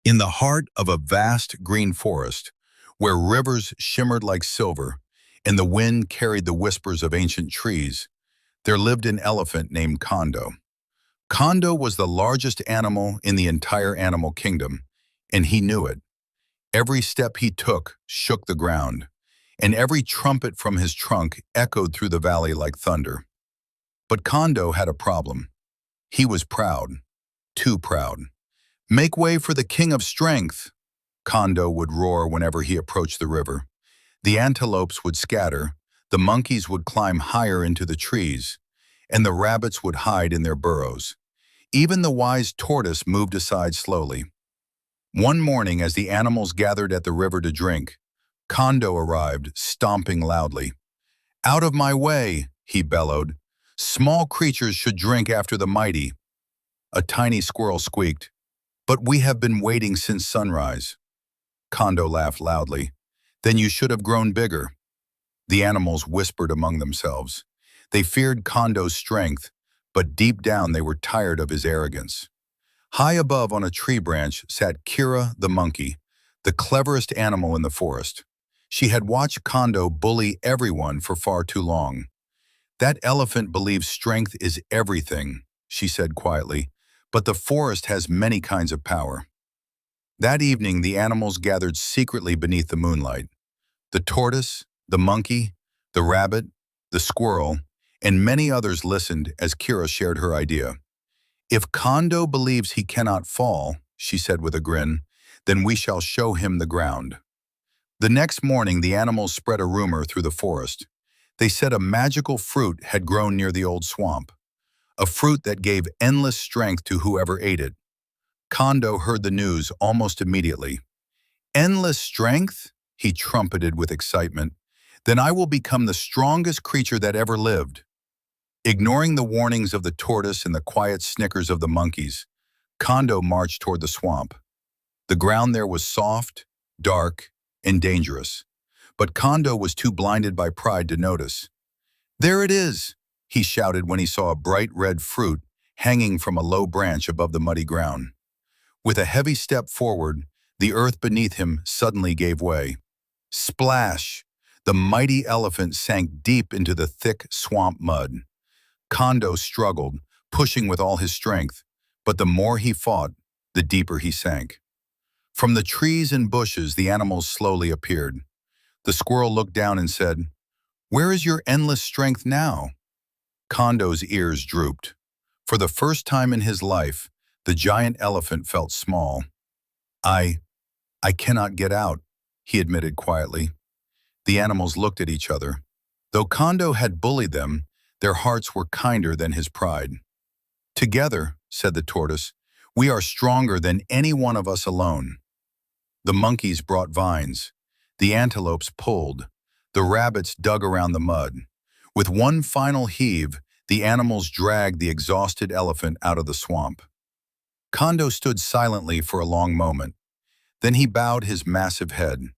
In the heart of a vast green forest, where rivers shimmered like silver and the wind carried the whispers of ancient trees, there lived an elephant named Kondo. Kondo was the largest animal in the entire animal kingdom, and he knew it. Every step he took shook the ground, and every trumpet from his trunk echoed through the valley like thunder. But Kondo had a problem. He was proud, too proud. "Make way for the king of strength," Kondo would roar whenever he approached the river. The antelopes would scatter, the monkeys would climb higher into the trees, and the rabbits would hide in their burrows. Even the wise tortoise moved aside slowly. One morning, as the animals gathered at the river to drink, Kondo arrived, stomping loudly. "Out of my way," he bellowed. "Small creatures should drink after the mighty." A tiny squirrel squeaked, "But we have been waiting since sunrise." Kondo laughed loudly. "Then you should have grown bigger." The animals whispered among themselves. They feared Kondo's strength, but deep down they were tired of his arrogance. High above on a tree branch sat Kira the monkey, the cleverest animal in the forest. She had watched Kondo bully everyone for far too long. "That elephant believes strength is everything," she said quietly, "but the forest has many kinds of power." That evening, the animals gathered secretly beneath the moonlight. The tortoise, the monkey, the rabbit, the squirrel, and many others listened as Kira shared her idea. "If Kondo believes he cannot fall," she said with a grin, "then we shall show him the ground." The next morning, the animals spread a rumor through the forest. They said a magical fruit had grown near the old swamp, a fruit that gave endless strength to whoever ate it. Kondo heard the news almost immediately. "Endless strength?" he trumpeted with excitement. "Then I will become the strongest creature that ever lived." Ignoring the warnings of the tortoise and the quiet snickers of the monkeys, Kondo marched toward the swamp. The ground there was soft, dark, and dangerous, but Kondo was too blinded by pride to notice. "There it is!" he shouted when he saw a bright red fruit hanging from a low branch above the muddy ground. With a heavy step forward, the earth beneath him suddenly gave way. Splash! The mighty elephant sank deep into the thick swamp mud. Kondo struggled, pushing with all his strength, but the more he fought, the deeper he sank. From the trees and bushes, the animals slowly appeared. The squirrel looked down and said, "Where is your endless strength now?" Kondo's ears drooped. For the first time in his life, the giant elephant felt small. I cannot get out," he admitted quietly. The animals looked at each other. Though Kondo had bullied them, their hearts were kinder than his pride. "Together," said the tortoise, "we are stronger than any one of us alone." The monkeys brought vines. The antelopes pulled. The rabbits dug around the mud. With one final heave, the animals dragged the exhausted elephant out of the swamp. Kondo stood silently for a long moment. Then he bowed his massive head.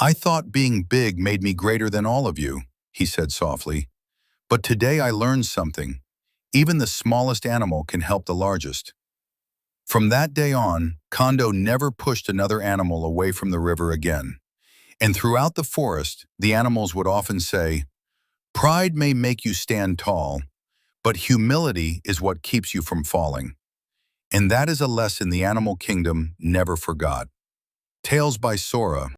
"I thought being big made me greater than all of you," he said softly. "But today I learned something. Even the smallest animal can help the largest." From that day on, Kondo never pushed another animal away from the river again. And throughout the forest, the animals would often say, "Pride may make you stand tall, but humility is what keeps you from falling." And that is a lesson the animal kingdom never forgot. Tales by Sora.